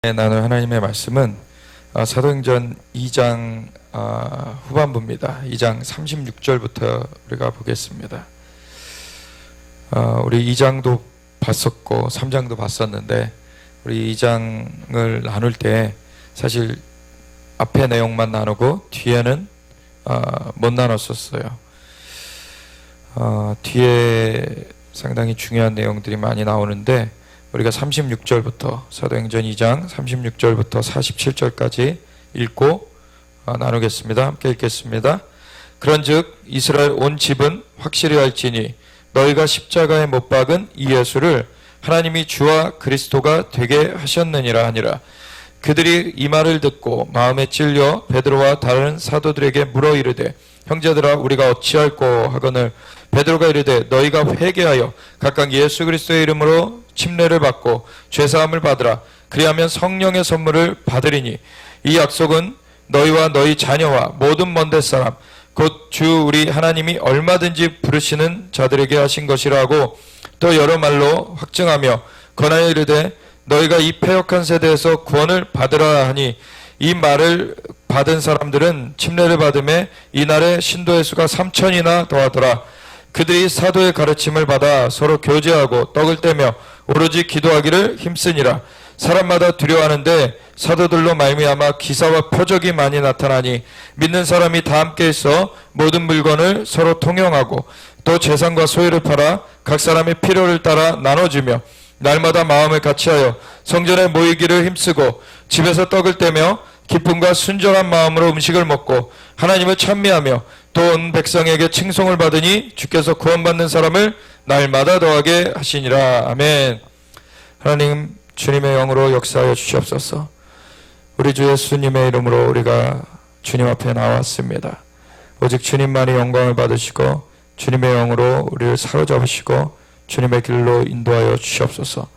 나눌 하나님의 말씀은 사도행전 2장 후반부입니다. 2장 36절부터 우리가 보겠습니다. 우리 2장도 봤었고 3장도 봤었는데 우리 2장을 나눌 때 사실 앞에 내용만 나누고 뒤에는 못 나눴었어요. 뒤에 상당히 중요한 내용들이 많이 나오는데 우리가 36절부터 사도행전 2장 36절부터 47절까지 읽고 나누겠습니다. 함께 읽겠습니다. 그런즉 이스라엘 온 집은 확실히 알지니 너희가 십자가에 못 박은 이 예수를 하나님이 주와 그리스도가 되게 하셨느니라 하니라. 그들이 이 말을 듣고 마음에 찔려 베드로와 다른 사도들에게 물어 이르되 형제들아 우리가 어찌할꼬 하거늘 베드로가 이르되 너희가 회개하여 각각 예수 그리스도의 이름으로 침례를 받고 죄사함을 받으라. 그리하면 성령의 선물을 받으리니 이 약속은 너희와 너희 자녀와 모든 먼데 사람 곧 주 우리 하나님이 얼마든지 부르시는 자들에게 하신 것이라고 또 여러 말로 확증하며 권하여 이르되 너희가 이 패역한 세대에서 구원을 받으라 하니 이 말을 받은 사람들은 침례를 받음에 이날에 신도의 수가 3,000이나 더하더라. 그들이 사도의 가르침을 받아 서로 교제하고 떡을 떼며 오로지 기도하기를 힘쓰니라. 사람마다 두려워하는데 사도들로 말미암아 기사와 표적이 많이 나타나니 믿는 사람이 다 함께 있어 모든 물건을 서로 통용하고 또 재산과 소유를 팔아 각 사람의 필요를 따라 나눠주며 날마다 마음을 같이하여 성전에 모이기를 힘쓰고 집에서 떡을 떼며 기쁨과 순전한 마음으로 음식을 먹고 하나님을 찬미하며 또 온 백성에게 칭송을 받으니 주께서 구원받는 사람을 날마다 더하게 하시니라. 아멘. 하나님 주님의 영으로 역사하여 주시옵소서. 우리 주 예수님의 이름으로 우리가 주님 앞에 나왔습니다. 오직 주님만이 영광을 받으시고 주님의 영으로 우리를 사로잡으시고 주님의 길로 인도하여 주시옵소서.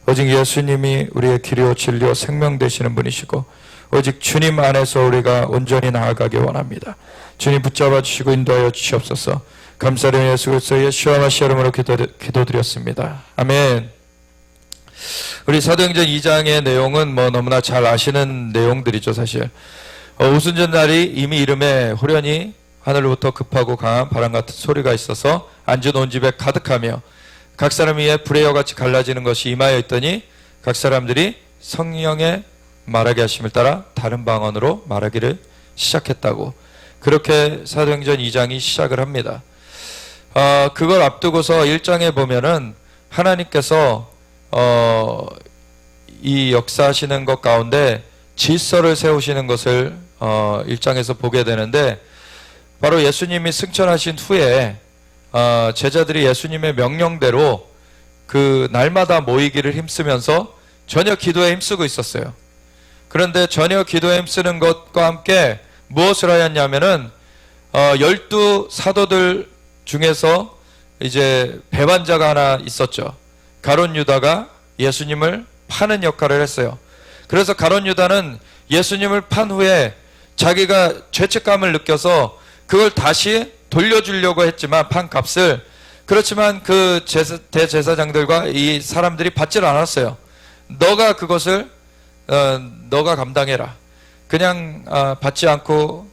오직 예수님이 우리의 길이요 진리요 생명 되시는 분이시고 오직 주님 안에서 우리가 온전히 나아가기 원합니다. 주님 붙잡아 주시고 인도하여 주시옵소서. 감사드리는 예수 그리스도의 시원하신 이름으로 기도드렸습니다. 아멘. 우리 사도행전 2장의 내용은 너무나 잘 아시는 내용들이죠. 사실 오순절 날이 이미 이름에 호련히 하늘로부터 급하고 강한 바람 같은 소리가 있어서 앉은 온 집에 가득하며 각 사람 위에 불의 여같이 갈라지는 것이 임하여 있더니 각 사람들이 성령의 말하게 하심을 따라 다른 방언으로 말하기를 시작했다고. 그렇게 사도행전 2장이 시작을 합니다. 그걸 앞두고서 1장에 보면은 하나님께서 이 역사하시는 것 가운데 질서를 세우시는 것을 1장에서 보게 되는데 바로 예수님이 승천하신 후에 제자들이 예수님의 명령대로 그 날마다 모이기를 힘쓰면서 전혀 기도에 힘쓰고 있었어요. 그런데 전혀 기도에 힘쓰는 것과 함께 무엇을 하였냐면은 12 사도들 중에서 이제 배반자가 하나 있었죠. 가룟 유다가 예수님을 파는 역할을 했어요. 그래서 가룟 유다는 예수님을 판 후에 자기가 죄책감을 느껴서 그걸 다시 돌려주려고 했지만 판 값을, 그렇지만 그 대제사장들과 이 사람들이 받질 않았어요. 너가 그것을 너가 감당해라. 그냥 받지 않고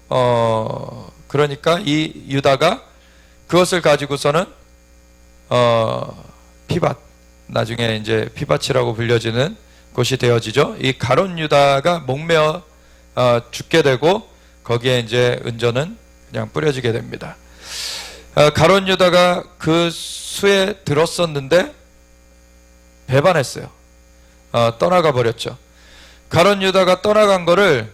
그러니까 이 유다가 그것을 가지고서는 피밭, 나중에 이제 피밭이라고 불려지는 곳이 되어지죠. 이 가룟 유다가 목매어 죽게 되고 거기에 이제 은전은 그냥 뿌려지게 됩니다. 가룟 유다가 그 수에 들었었는데 배반했어요. 떠나가 버렸죠. 가룟 유다가 떠나간 거를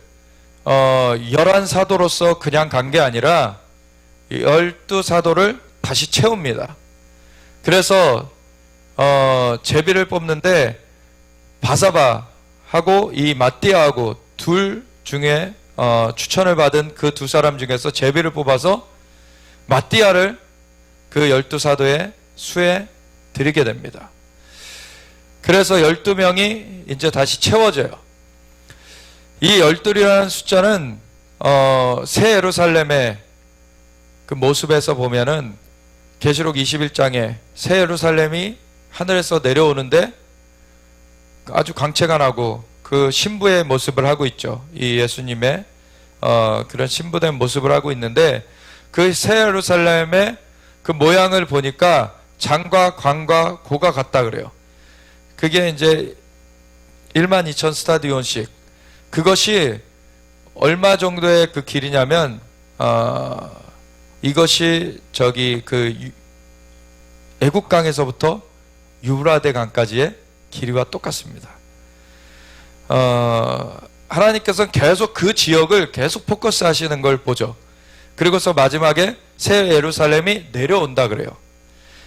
11사도로서 그냥 간 게 아니라 12사도를 다시 채웁니다. 그래서 제비를 뽑는데 바사바하고 이 마띠아하고 둘 중에 추천을 받은 그 두 사람 중에서 제비를 뽑아서 마띠아를 그 12사도의 수에 들이게 됩니다. 그래서 12명이 이제 다시 채워져요. 이 12이라는 숫자는 새 예루살렘의 그 모습에서 보면은 계시록 21장에 새 예루살렘이 하늘에서 내려오는데 아주 광채가 나고 그 신부의 모습을 하고 있죠. 이 예수님의 그런 신부된 모습을 하고 있는데, 그 새 예루살렘의 그 모양을 보니까 장과 관과 고가 같다 그래요. 그게 이제 12,000 스타디온씩. 그것이 얼마 정도의 그 길이냐면 이것이 저기 그 애국강에서부터 유브라데 강까지의 길이와 똑같습니다. 하나님께서는 계속 그 지역을 계속 포커스 하시는 걸 보죠. 그리고서 마지막에 새 예루살렘이 내려온다 그래요.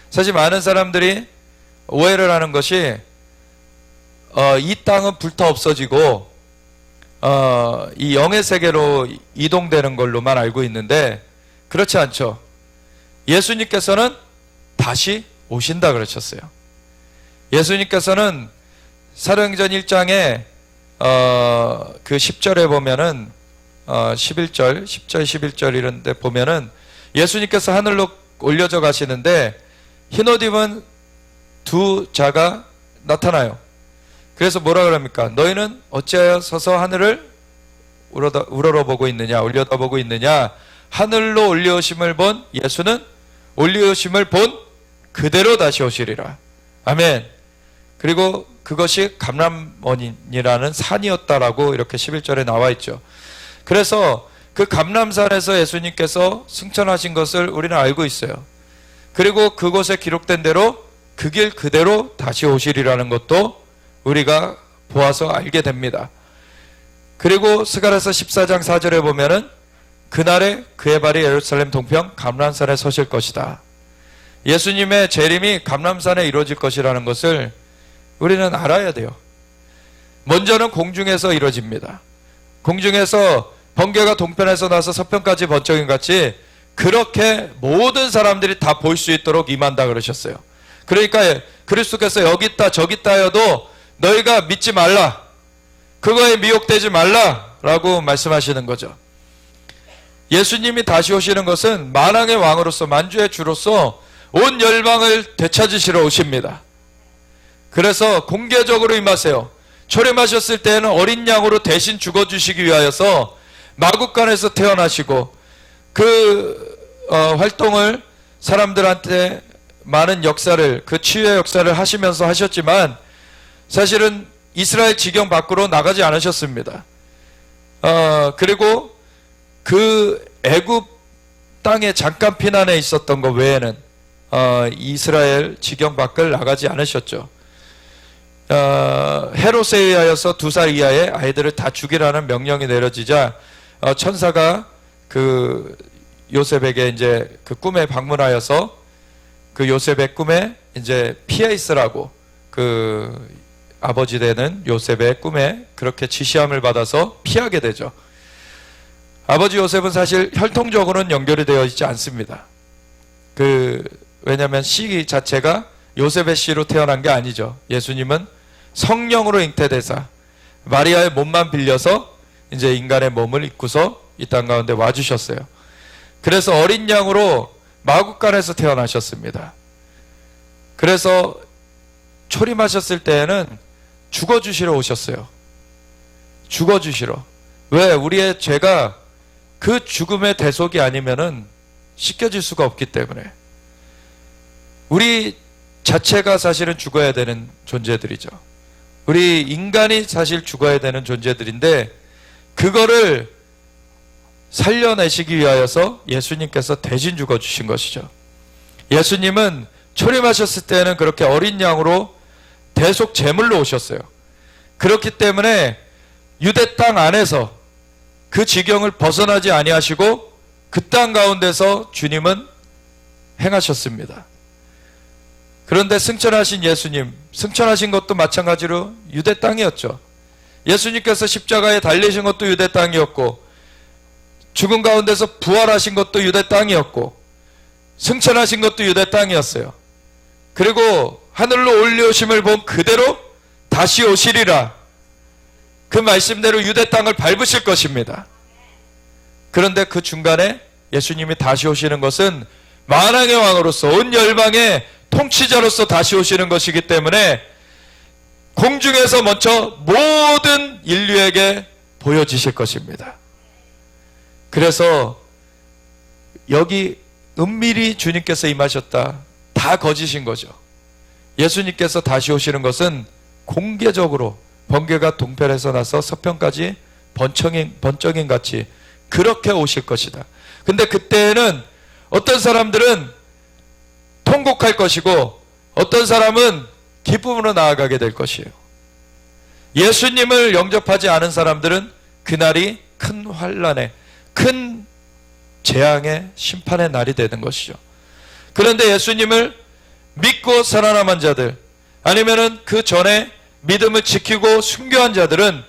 사실 많은 사람들이 오해를 하는 것이 이 땅은 불타 없어지고 이 영의 세계로 이동되는 걸로만 알고 있는데, 그렇지 않죠. 예수님께서는 다시 오신다 그러셨어요. 예수님께서는 사도행전 1장에 그 10절에 보면은 11절, 10절, 11절 이런 데 보면은 예수님께서 하늘로 올려져 가시는데 흰옷 입은 두 자가 나타나요. 그래서 뭐라 그럽니까? 너희는 어찌하여 서서 하늘을 우러러보고 있느냐, 올려다보고 있느냐. 하늘로 올려오심을 본 예수는 올려오심을 본 그대로 다시 오시리라. 아멘. 그리고 그것이 감람원이라는 산이었다라고 이렇게 11절에 나와 있죠. 그래서 그 감람산에서 예수님께서 승천하신 것을 우리는 알고 있어요. 그리고 그곳에 기록된 대로 그 길 그대로 다시 오시리라는 것도 우리가 보아서 알게 됩니다. 그리고 스가랴서 14장 4절에 보면은 그날에 그의 발이 예루살렘 동편 감람산에 서실 것이다. 예수님의 재림이 감람산에 이루어질 것이라는 것을 우리는 알아야 돼요. 먼저는 공중에서 이루어집니다. 공중에서 번개가 동편에서 나서 서편까지 번쩍임 같이 그렇게 모든 사람들이 다 볼 수 있도록 임한다 그러셨어요. 그러니까 그리스도께서 여기 있다 저기 있다 해도 너희가 믿지 말라, 그거에 미혹되지 말라 라고 말씀하시는 거죠. 예수님이 다시 오시는 것은 만왕의 왕으로서, 만주의 주로서 온 열방을 되찾으시러 오십니다. 그래서 공개적으로 임하세요. 초림하셨을 때에는 어린 양으로 대신 죽어주시기 위하여서 마국간에서 태어나시고 그 활동을 사람들한테 많은 역사를, 그 치유의 역사를 하시면서 하셨지만 사실은 이스라엘 지경 밖으로 나가지 않으셨습니다. 그리고 그 애굽 땅에 잠깐 피난해 있었던 것 외에는 이스라엘 지경 밖을 나가지 않으셨죠. 헤롯에 의하여서 2살 이하의 아이들을 다 죽이라는 명령이 내려지자 천사가 그 요셉에게 이제 그 꿈에 방문하여서 그 요셉의 꿈에 이제 피해 있으라고 그 아버지 되는 요셉의 꿈에 그렇게 지시함을 받아서 피하게 되죠. 아버지 요셉은 사실 혈통적으로는 연결이 되어 있지 않습니다. 왜냐하면 씨 자체가 요셉의 씨로 태어난 게 아니죠. 예수님은 성령으로 잉태되사 마리아의 몸만 빌려서 이제 인간의 몸을 입고서 이 땅 가운데 와주셨어요. 그래서 어린 양으로 마국간에서 태어나셨습니다. 그래서 초림하셨을 때에는 죽어주시러 오셨어요. 죽어주시러. 왜? 우리의 죄가 그 죽음의 대속이 아니면은 씻겨질 수가 없기 때문에. 우리 자체가 사실은 죽어야 되는 존재들이죠. 우리 인간이 사실 죽어야 되는 존재들인데 그거를 살려내시기 위하여서 예수님께서 대신 죽어주신 것이죠. 예수님은 초림하셨을 때는 그렇게 어린 양으로 대속 제물로 오셨어요. 그렇기 때문에 유대 땅 안에서 그 지경을 벗어나지 아니하시고 그 땅 가운데서 주님은 행하셨습니다. 그런데 승천하신 예수님, 승천하신 것도 마찬가지로 유대 땅이었죠. 예수님께서 십자가에 달리신 것도 유대 땅이었고 죽은 가운데서 부활하신 것도 유대 땅이었고 승천하신 것도 유대 땅이었어요. 그리고 하늘로 올려오심을 본 그대로 다시 오시리라. 그 말씀대로 유대 땅을 밟으실 것입니다. 그런데 그 중간에 예수님이 다시 오시는 것은 만왕의 왕으로서 온 열방의 통치자로서 다시 오시는 것이기 때문에 공중에서 먼저 모든 인류에게 보여지실 것입니다. 그래서 여기 은밀히 주님께서 임하셨다, 다 거짓인 거죠. 예수님께서 다시 오시는 것은 공개적으로 번개가 동편에서 나서 서편까지 번쩍인 같이 그렇게 오실 것이다. 근데 그때는 어떤 사람들은 통곡할 것이고 어떤 사람은 기쁨으로 나아가게 될 것이에요. 예수님을 영접하지 않은 사람들은 그날이 큰 환난의, 큰 재앙의 심판의 날이 되는 것이죠. 그런데 예수님을 믿고 살아남은 자들, 아니면은 그 전에 믿음을 지키고 순교한 자들은,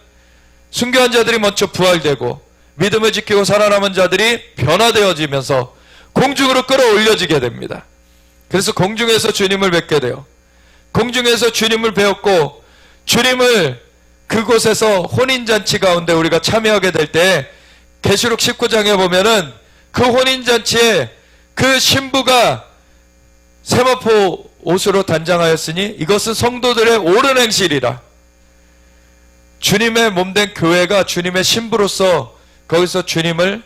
순교한 자들이 먼저 부활되고 믿음을 지키고 살아남은 자들이 변화되어지면서 공중으로 끌어올려지게 됩니다. 그래서 공중에서 주님을 뵙게 돼요. 공중에서 주님을 배웠고 주님을 그곳에서 혼인잔치 가운데 우리가 참여하게 될 때 계시록 19장에 보면은 그 혼인잔치에 그 신부가 세마포 옷으로 단장하였으니 이것은 성도들의 옳은 행실이라. 주님의 몸된 교회가 주님의 신부로서 거기서 주님을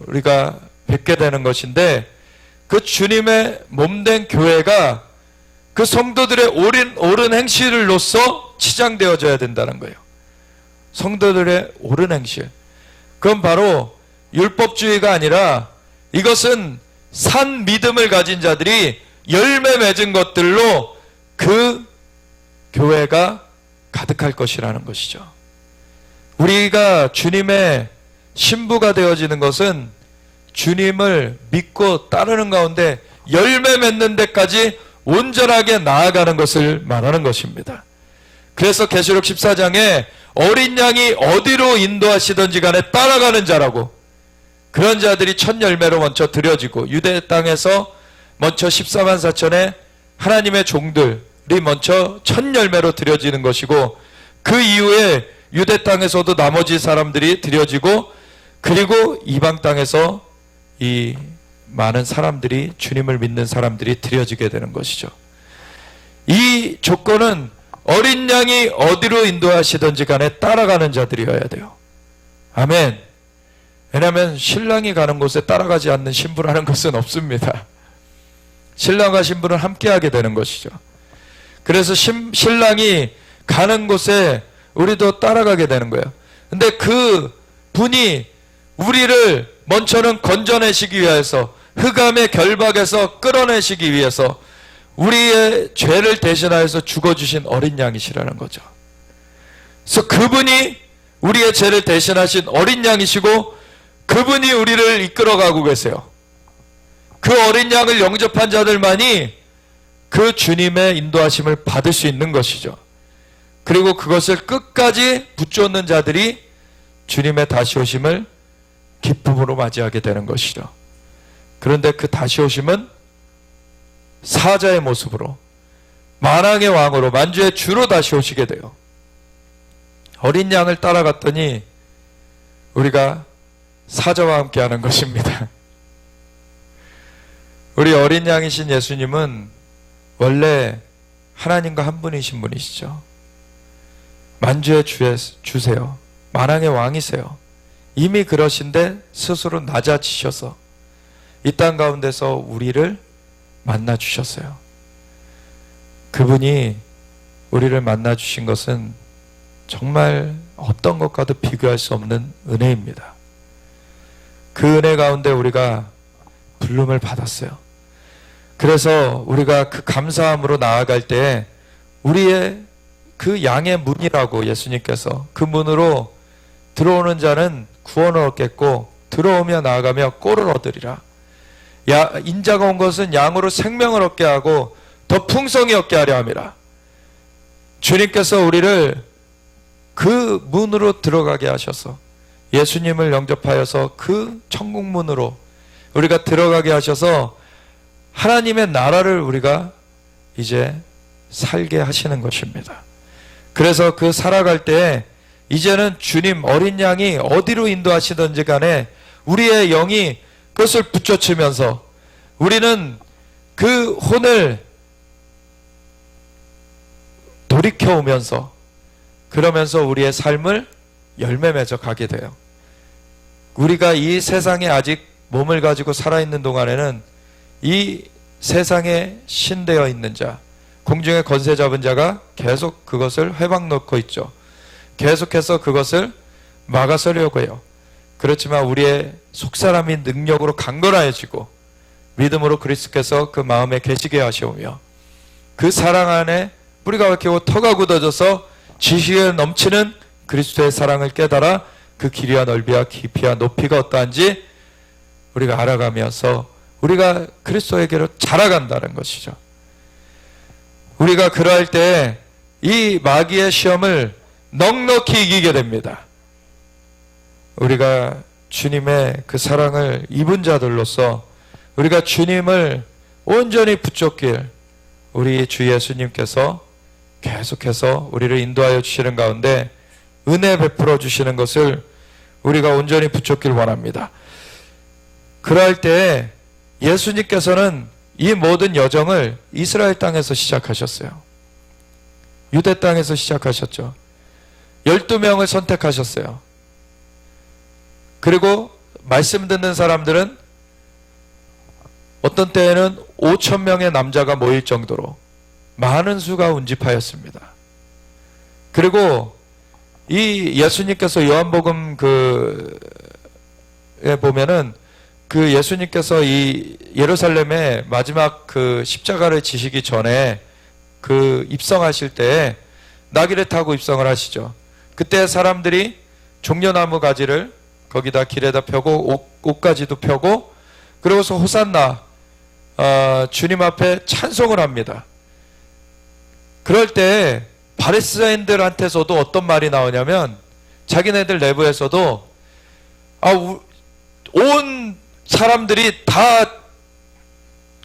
우리가 뵙게 되는 것인데, 그 주님의 몸된 교회가 그 성도들의 옳은 행실로서 치장되어져야 된다는 거예요. 성도들의 옳은 행실. 그건 바로 율법주의가 아니라 이것은 산 믿음을 가진 자들이 열매 맺은 것들로 그 교회가 가득할 것이라는 것이죠. 우리가 주님의 신부가 되어지는 것은 주님을 믿고 따르는 가운데 열매 맺는 데까지 온전하게 나아가는 것을 말하는 것입니다. 그래서 계시록 14장에 어린 양이 어디로 인도하시든지 간에 따라가는 자라고, 그런 자들이 첫 열매로 먼저 드려지고 유대 땅에서 먼저 14만 4천의 하나님의 종들이 먼저 첫 열매로 드려지는 것이고, 그 이후에 유대 땅에서도 나머지 사람들이 드려지고, 그리고 이방 땅에서 이 많은 사람들이, 주님을 믿는 사람들이 드려지게 되는 것이죠. 이 조건은 어린 양이 어디로 인도하시든지 간에 따라가는 자들이어야 돼요. 아멘. 왜냐하면 신랑이 가는 곳에 따라가지 않는 신부라는 것은 없습니다. 신랑과 신부는 함께하게 되는 것이죠. 그래서 신랑이 가는 곳에 우리도 따라가게 되는 거예요. 근데 그 분이 우리를 먼저는 건져내시기 위해서, 흑암의 결박에서 끌어내시기 위해서 우리의 죄를 대신하여서 죽어주신 어린 양이시라는 거죠. 그래서 그분이 우리의 죄를 대신하신 어린 양이시고 그분이 우리를 이끌어가고 계세요. 그 어린 양을 영접한 자들만이 그 주님의 인도하심을 받을 수 있는 것이죠. 그리고 그것을 끝까지 붙잡는 자들이 주님의 다시 오심을 기쁨으로 맞이하게 되는 것이죠. 그런데 그 다시 오심은 사자의 모습으로, 만왕의 왕으로, 만주의 주로 다시 오시게 돼요. 어린 양을 따라갔더니 우리가 사자와 함께 하는 것입니다. 우리 어린 양이신 예수님은 원래 하나님과 한 분이신 분이시죠. 만주의 주세요. 만왕의 왕이세요. 이미 그러신데 스스로 낮아지셔서 이 땅 가운데서 우리를 만나 주셨어요. 그분이 우리를 만나 주신 것은 정말 어떤 것과도 비교할 수 없는 은혜입니다. 그 은혜 가운데 우리가 부름을 받았어요. 그래서 우리가 그 감사함으로 나아갈 때 우리의 그 양의 문이라고, 예수님께서 그 문으로 들어오는 자는 구원을 얻겠고 들어오며 나아가며 꼴을 얻으리라. 인자가 온 것은 양으로 생명을 얻게 하고 더 풍성히 얻게 하려 함이라. 주님께서 우리를 그 문으로 들어가게 하셔서, 예수님을 영접하여서 그 천국문으로 우리가 들어가게 하셔서 하나님의 나라를 우리가 이제 살게 하시는 것입니다. 그래서 그 살아갈 때 이제는 주님 어린 양이 어디로 인도하시든지 간에 우리의 영이 그것을 붙여치면서 우리는 그 혼을 돌이켜 오면서 그러면서 우리의 삶을 열매 맺어 가게 돼요. 우리가 이 세상에 아직 몸을 가지고 살아있는 동안에는 이 세상에 신되어 있는 자, 공중의 권세 잡은 자가 계속 그것을 회방 놓고 있죠. 계속해서 그것을 막아서려고 해요. 그렇지만 우리의 속사람이 능력으로 강건하여지고 믿음으로 그리스도께서 그 마음에 계시게 하시오며 그 사랑 안에 뿌리가 박히고 터가 굳어져서 지식에 넘치는 그리스도의 사랑을 깨달아 그 길이와 넓이와 깊이와 높이가 어떠한지 우리가 알아가면서 우리가 그리스도에게로 자라간다는 것이죠. 우리가 그러할 때 이 마귀의 시험을 넉넉히 이기게 됩니다. 우리가 주님의 그 사랑을 입은 자들로서 우리가 주님을 온전히 붙잡길 우리 주 예수님께서 계속해서 우리를 인도하여 주시는 가운데 은혜 베풀어 주시는 것을 우리가 온전히 붙잡길 원합니다. 그럴 때 예수님께서는 이 모든 여정을 이스라엘 땅에서 시작하셨어요. 유대 땅에서 시작하셨죠. 12명을 선택하셨어요. 그리고 말씀 듣는 사람들은 어떤 때에는 5,000명의 남자가 모일 정도로 많은 수가 운집하였습니다. 그리고 이 예수님께서 요한복음 에 보면은 그 예수님께서 이 예루살렘에 마지막 그 십자가를 지시기 전에 그 입성하실 때 나귀를 타고 입성을 하시죠. 그때 사람들이 종려나무 가지를 거기다 길에다 펴고 옷가지도 펴고 그러고서 호산나 주님 앞에 찬송을 합니다. 그럴 때 바리새인들한테서도 어떤 말이 나오냐면 자기네들 내부에서도 온 사람들이 다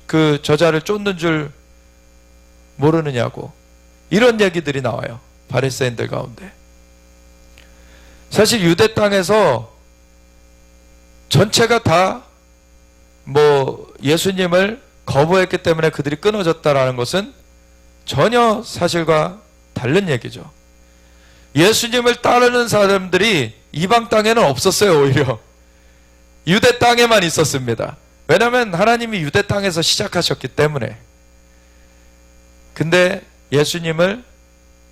그 저자를 쫓는 줄 모르느냐고 이런 얘기들이 나와요. 바리새인들 가운데. 사실 유대 땅에서 전체가 다 예수님을 거부했기 때문에 그들이 끊어졌다라는 것은 전혀 사실과 다른 얘기죠. 예수님을 따르는 사람들이 이방 땅에는 없었어요. 오히려 유대 땅에만 있었습니다. 왜냐하면 하나님이 유대 땅에서 시작하셨기 때문에. 근데 예수님을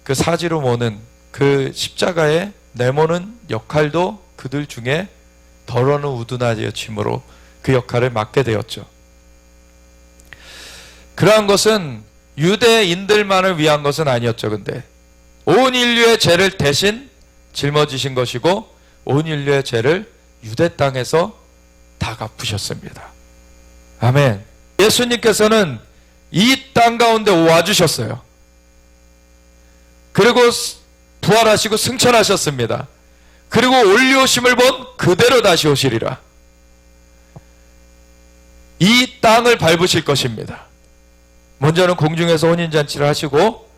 그 사지로 모는 그 십자가에 내모는 역할도 그들 중에 덜어는 우둔하여짐으로 그 역할을 맡게 되었죠. 그러한 것은 유대인들만을 위한 것은 아니었죠. 근데 온 인류의 죄를 대신 짊어지신 것이고 온 인류의 죄를 유대 땅에서 다 갚으셨습니다. 아멘. 예수님께서는 이 땅 가운데 와주셨어요. 그리고 부활하시고 승천하셨습니다. 그리고 올리오심을 본 그대로 다시 오시리라. 이 땅을 밟으실 것입니다. 먼저는 공중에서 혼인잔치를 하시고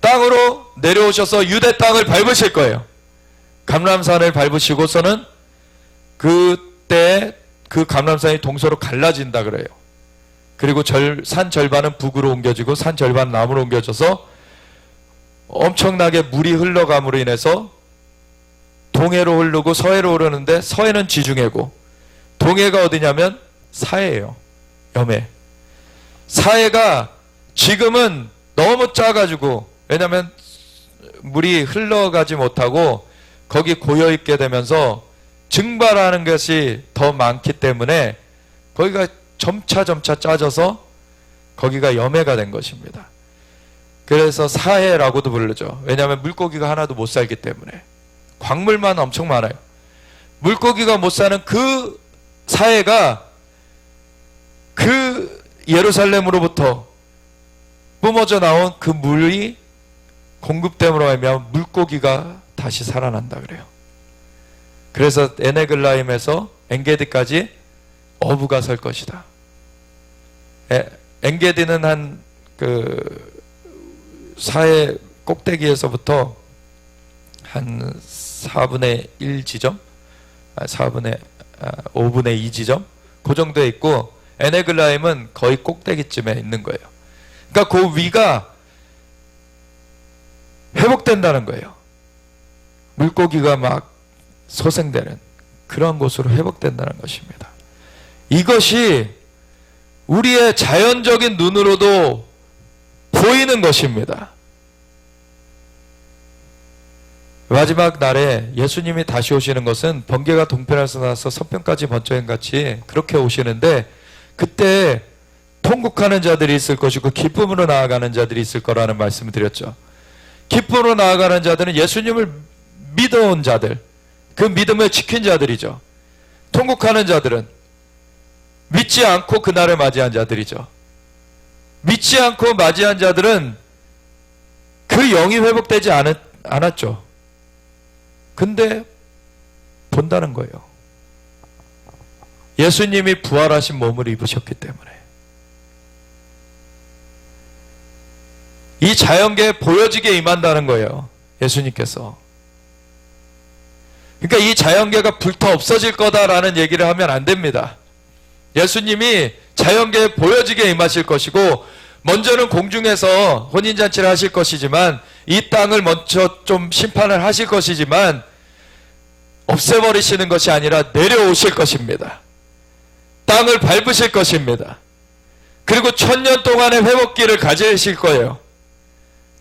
땅으로 내려오셔서 유대 땅을 밟으실 거예요. 감람산을 밟으시고서는 그때 그 감람산이 동서로 갈라진다 그래요. 그리고 산 절반은 북으로 옮겨지고 산 절반은 남으로 옮겨져서 엄청나게 물이 흘러감으로 인해서 동해로 흐르고 서해로 흐르는데 서해는 지중해고 동해가 어디냐면 사해예요. 염해. 사해가 지금은 너무 작아지고 왜냐하면 물이 흘러가지 못하고 거기 고여있게 되면서 증발하는 것이 더 많기 때문에 거기가 점차 짜져서 거기가 염해가 된 것입니다. 그래서 사해라고도 부르죠. 왜냐하면 물고기가 하나도 못 살기 때문에. 광물만 엄청 많아요. 물고기가 못 사는 그 사해가 그 예루살렘으로부터 뿜어져 나온 그 물이 공급됨으로 하면 물고기가 다시 살아난다 그래요. 그래서 에네글라임에서 엔게디까지 어부가 설 것이다. 엔게디는 한 그 사해 꼭대기에서부터 한 4분의 1 지점, 5분의 2 지점 그 정도에 있고 에네글라임은 거의 꼭대기쯤에 있는 거예요. 그러니까 그 위가 회복된다는 거예요. 물고기가 막 소생되는 그런 곳으로 회복된다는 것입니다. 이것이 우리의 자연적인 눈으로도 보이는 것입니다. 마지막 날에 예수님이 다시 오시는 것은 번개가 동편에서 나서 서편까지 번쩍임같이 그렇게 오시는데, 그때 통곡하는 자들이 있을 것이고 기쁨으로 나아가는 자들이 있을 거라는 말씀을 드렸죠. 기쁨으로 나아가는 자들은 예수님을 믿어온 자들, 그 믿음을 지킨 자들이죠. 통곡하는 자들은 믿지 않고 그날을 맞이한 자들이죠. 믿지 않고 맞이한 자들은 그 영이 회복되지 않았죠. 근데 본다는 거예요. 예수님이 부활하신 몸을 입으셨기 때문에. 이 자연계에 보여지게 임한다는 거예요. 예수님께서. 그러니까 이 자연계가 불타 없어질 거다라는 얘기를 하면 안 됩니다. 예수님이 자연계에 보여지게 임하실 것이고, 먼저는 공중에서 혼인잔치를 하실 것이지만, 이 땅을 먼저 좀 심판을 하실 것이지만, 없애버리시는 것이 아니라 내려오실 것입니다. 땅을 밟으실 것입니다. 그리고 1000년 동안의 회복기를 가지실 거예요.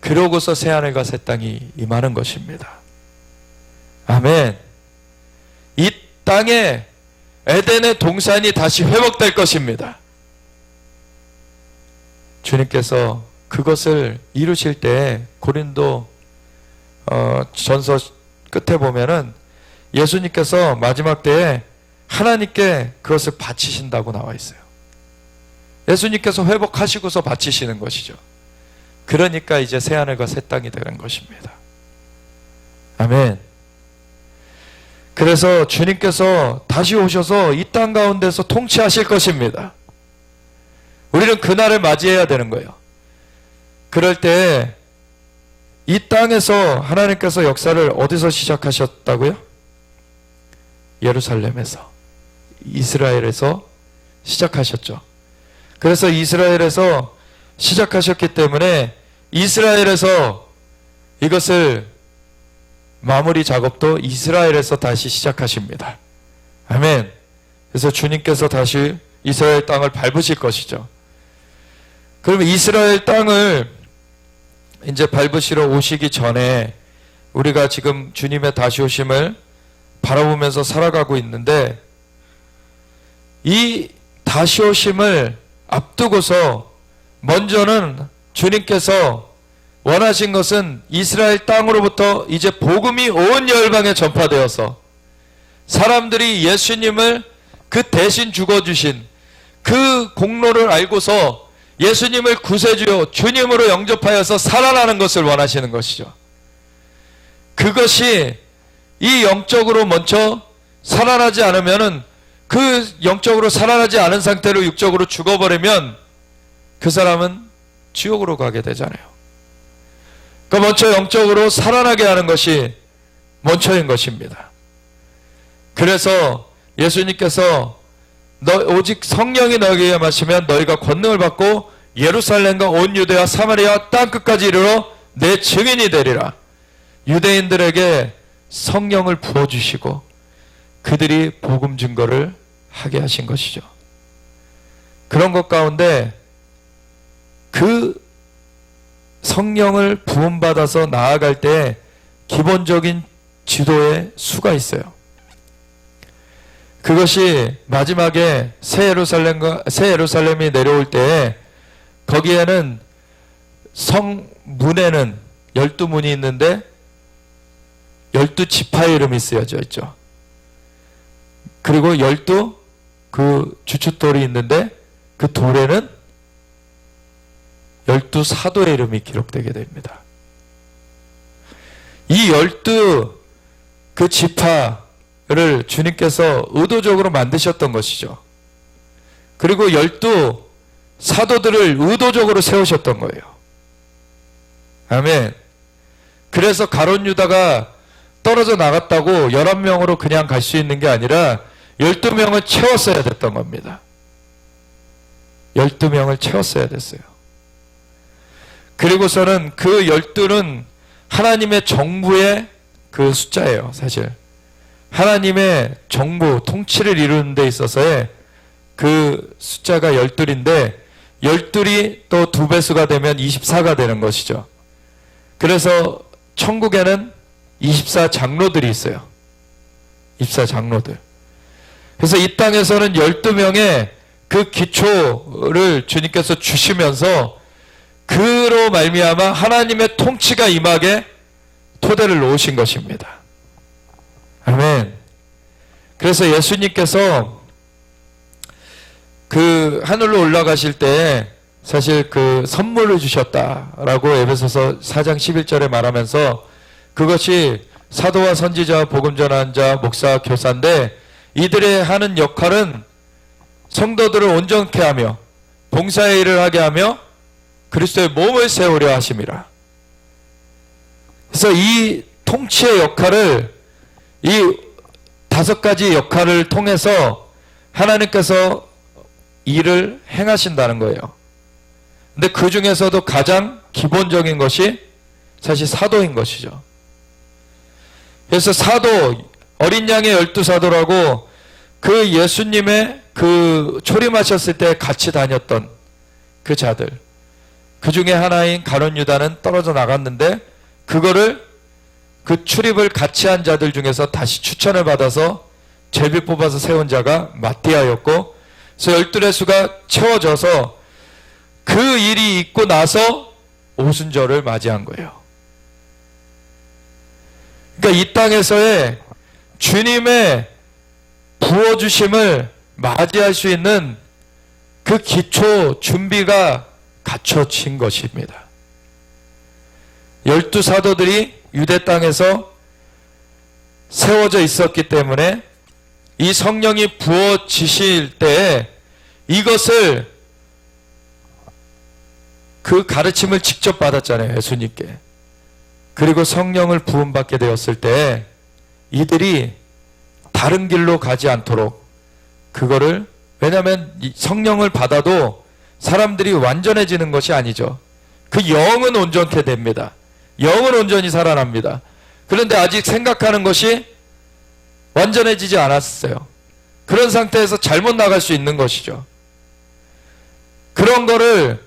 그러고서 새하늘과 새 땅이 임하는 것입니다. 아멘. 이 땅에 에덴의 동산이 다시 회복될 것입니다. 주님께서 그것을 이루실 때 고린도 전서 끝에 보면은 예수님께서 마지막 때에 하나님께 그것을 바치신다고 나와 있어요. 예수님께서 회복하시고서 바치시는 것이죠. 그러니까 이제 새하늘과 새 땅이 되는 것입니다. 아멘. 그래서 주님께서 다시 오셔서 이 땅 가운데서 통치하실 것입니다. 우리는 그날을 맞이해야 되는 거예요. 그럴 때 이 땅에서 하나님께서 역사를 어디서 시작하셨다고요? 예루살렘에서, 이스라엘에서 시작하셨죠. 그래서 이스라엘에서 시작하셨기 때문에 이스라엘에서 이것을 마무리 작업도 이스라엘에서 다시 시작하십니다. 아멘. 그래서 주님께서 다시 이스라엘 땅을 밟으실 것이죠. 그러면 이스라엘 땅을 이제 밟으시러 오시기 전에 우리가 지금 주님의 다시 오심을 바라보면서 살아가고 있는데, 이 다시 오심을 앞두고서 먼저는 주님께서 원하신 것은 이스라엘 땅으로부터 이제 복음이 온 열방에 전파되어서 사람들이 예수님을 그 대신 죽어주신 그 공로를 알고서 예수님을 구세주요 주님으로 영접하여서 살아나는 것을 원하시는 것이죠. 그것이 이 영적으로 먼저 살아나지 않으면은, 그 영적으로 살아나지 않은 상태로 육적으로 죽어버리면 그 사람은 지옥으로 가게 되잖아요. 그러니까 먼저 영적으로 살아나게 하는 것이 먼저인 것입니다. 그래서 예수님께서 오직 성령이 너에게 임하시면 너희가 권능을 받고 예루살렘과 온 유대와 사마리아 땅끝까지 이르러 내 증인이 되리라. 유대인들에게 성령을 부어주시고 그들이 복음 증거를 하게 하신 것이죠. 그런 것 가운데 그 성령을 부음받아서 나아갈 때 기본적인 지도의 수가 있어요. 그것이 마지막에 새 예루살렘이 내려올 때, 거기에는 성문에는 12문이 있는데 12지파의 이름이 쓰여져 있죠. 그리고 12 그 주춧돌이 있는데 그 돌에는 12사도의 이름이 기록되게 됩니다. 이 12 그 지파를 주님께서 의도적으로 만드셨던 것이죠. 그리고 12 사도들을 의도적으로 세우셨던 거예요. 아멘. 그래서 가룟 유다가 떨어져 나갔다고 11명으로 그냥 갈 수 있는 게 아니라 12명을 채웠어야 됐던 겁니다. 12명을 채웠어야 됐어요. 그리고서는 그 12는 하나님의 정부의 그 숫자예요. 사실 하나님의 정부, 통치를 이루는 데 있어서의 그 숫자가 12인데 12이 또 2배수가 되면 24가 되는 것이죠. 그래서 천국에는 24장로들이 있어요. 24장로들. 그래서 이 땅에서는 12명의 그 기초를 주님께서 주시면서 그로 말미암아 하나님의 통치가 임하게 토대를 놓으신 것입니다. 아멘. 그래서 예수님께서 그 하늘로 올라가실 때 사실 그 선물을 주셨다라고 에베소서 4장 11절에 말하면서 그것이 사도와 선지자, 복음 전하는 자, 목사, 교사인데 이들의 하는 역할은 성도들을 온전케 하며 봉사의 일을 하게 하며 그리스도의 몸을 세우려 하심이라. 그래서 이 통치의 역할을 이 5가지 역할을 통해서 하나님께서 일을 행하신다는 거예요. 근데 그 중에서도 가장 기본적인 것이 사실 사도인 것이죠. 그래서 사도, 어린 양의 12사도라고 그 예수님의 그 초림하셨을 때 같이 다녔던 그 자들, 그 중에 하나인 가룟 유다는 떨어져 나갔는데 그거를 그 출입을 같이 한 자들 중에서 다시 추천을 받아서 제비 뽑아서 세운 자가 마띠아였고, 그래서 12레수가 채워져서 그 일이 있고 나서 오순절을 맞이한 거예요. 그러니까 이 땅에서의 주님의 부어주심을 맞이할 수 있는 그 기초 준비가 갖춰진 것입니다. 12사도들이 유대 땅에서 세워져 있었기 때문에 이 성령이 부어지실 때에 이것을 그 가르침을 직접 받았잖아요. 예수님께. 그리고 성령을 부음받게 되었을 때 이들이 다른 길로 가지 않도록 그거를, 왜냐하면 성령을 받아도 사람들이 완전해지는 것이 아니죠. 그 영은 온전케 됩니다. 영은 온전히 살아납니다. 그런데 아직 생각하는 것이 완전해지지 않았어요. 그런 상태에서 잘못 나갈 수 있는 것이죠. 그런 거를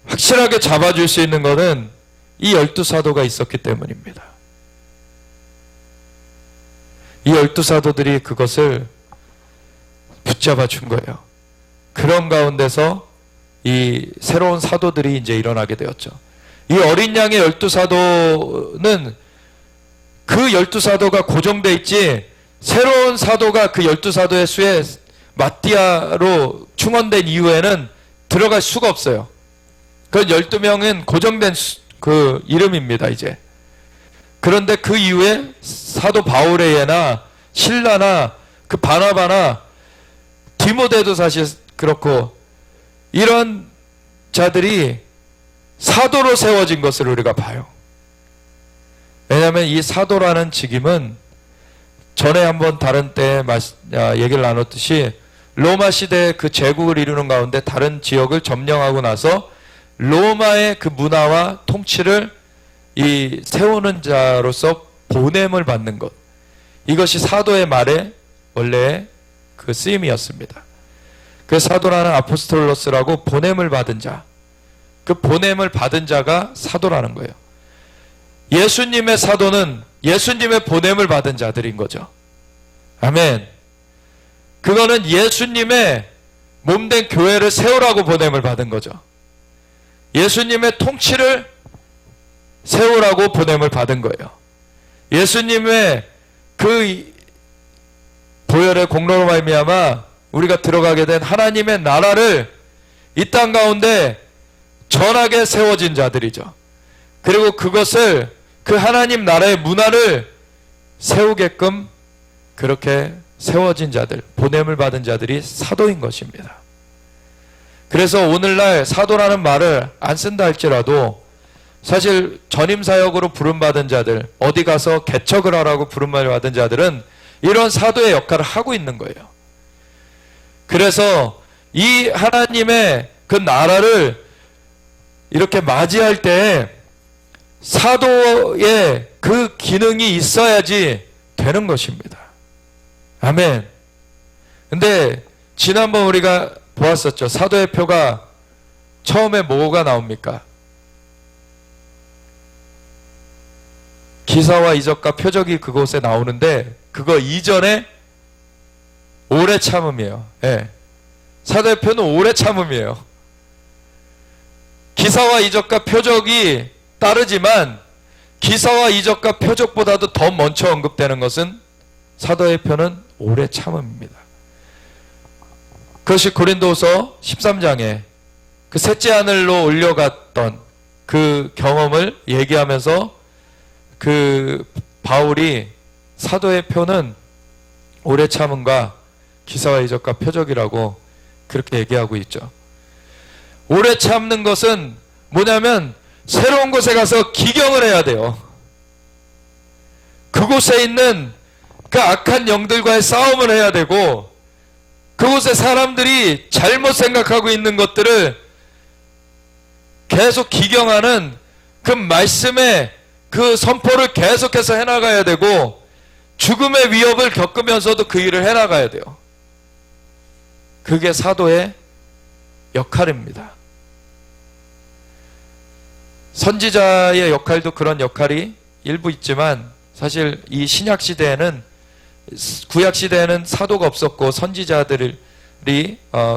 확실하게 잡아줄 수 있는 것은 이 12사도가 있었기 때문입니다. 이 12사도들이 그것을 붙잡아 준 거예요. 그런 가운데서 이 새로운 사도들이 이제 일어나게 되었죠. 이 어린 양의 12사도는 그 12사도가 고정되어 있지, 새로운 사도가 그 12사도의 수에 마띠아로 충원된 이후에는 들어갈 수가 없어요. 그 12명은 고정된 그 이름입니다, 이제. 그런데 그 이후에 사도 바울에게나 실라나 그 바나바나 디모데도 사실 그렇고 이런 자들이 사도로 세워진 것을 우리가 봐요. 왜냐하면 이 사도라는 직임은 전에 한번 다른 때 얘기를 나눴듯이 로마 시대의 그 제국을 이루는 가운데 다른 지역을 점령하고 나서 로마의 그 문화와 통치를 이 세우는 자로서 보냄을 받는 것, 이것이 사도의 말의 원래의 그 쓰임이었습니다. 그 사도라는 아포스톨로스라고 보냄을 받은 자, 그 보냄을 받은 자가 사도라는 거예요. 예수님의 사도는 예수님의 보냄을 받은 자들인 거죠. 아멘. 그거는 예수님의 몸된 교회를 세우라고 보냄을 받은 거죠. 예수님의 통치를 세우라고 보냄을 받은 거예요. 예수님의 그 보혈의 공로로 말미암아 우리가 들어가게 된 하나님의 나라를 이 땅 가운데 전하게 세워진 자들이죠. 그리고 그것을, 그 하나님 나라의 문화를 세우게끔 그렇게 세워진 자들, 보냄을 받은 자들이 사도인 것입니다. 그래서 오늘날 사도라는 말을 안 쓴다 할지라도 사실 전임사역으로 부름받은 자들, 어디 가서 개척을 하라고 부름을 받은 자들은 이런 사도의 역할을 하고 있는 거예요. 그래서 이 하나님의 그 나라를 이렇게 맞이할 때 사도의 그 기능이 있어야지 되는 것입니다. 아멘. 근데 지난번 우리가 보았었죠. 사도의 표가 처음에 뭐가 나옵니까? 기사와 이적과 표적이 그곳에 나오는데 그거 이전에 오래 참음이에요. 예. 사도의 표는 오래 참음이에요. 기사와 이적과 표적이 따르지만 기사와 이적과 표적보다도 더 먼저 언급되는 것은 사도의 표는 오래 참음입니다. 그것이 고린도서 13장에 그 셋째 하늘로 올려갔던 그 경험을 얘기하면서 그 바울이 사도의 표는 오래 참음과 기사와 이적과 표적이라고 그렇게 얘기하고 있죠. 오래 참는 것은 뭐냐면 새로운 곳에 가서 기경을 해야 돼요. 그곳에 있는 그 악한 영들과의 싸움을 해야 되고 그곳에 사람들이 잘못 생각하고 있는 것들을 계속 기경하는 그 말씀의 그 선포를 계속해서 해나가야 되고 죽음의 위협을 겪으면서도 그 일을 해나가야 돼요. 그게 사도의 역할입니다. 선지자의 역할도 그런 역할이 일부 있지만 사실 이 신약 시대에는 구약 시대에는 사도가 없었고 선지자들이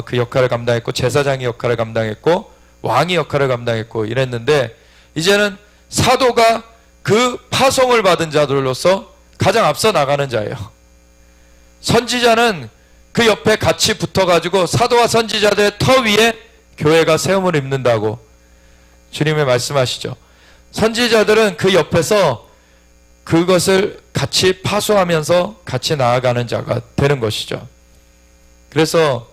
그 역할을 감당했고 제사장이 역할을 감당했고 왕이 역할을 감당했고 이랬는데 이제는 사도가 그 파송을 받은 자들로서 가장 앞서 나가는 자예요. 선지자는 그 옆에 같이 붙어가지고 사도와 선지자들의 터 위에 교회가 세움을 입는다고 주님의 말씀하시죠. 선지자들은 그 옆에서 그것을 같이 파수하면서 같이 나아가는 자가 되는 것이죠. 그래서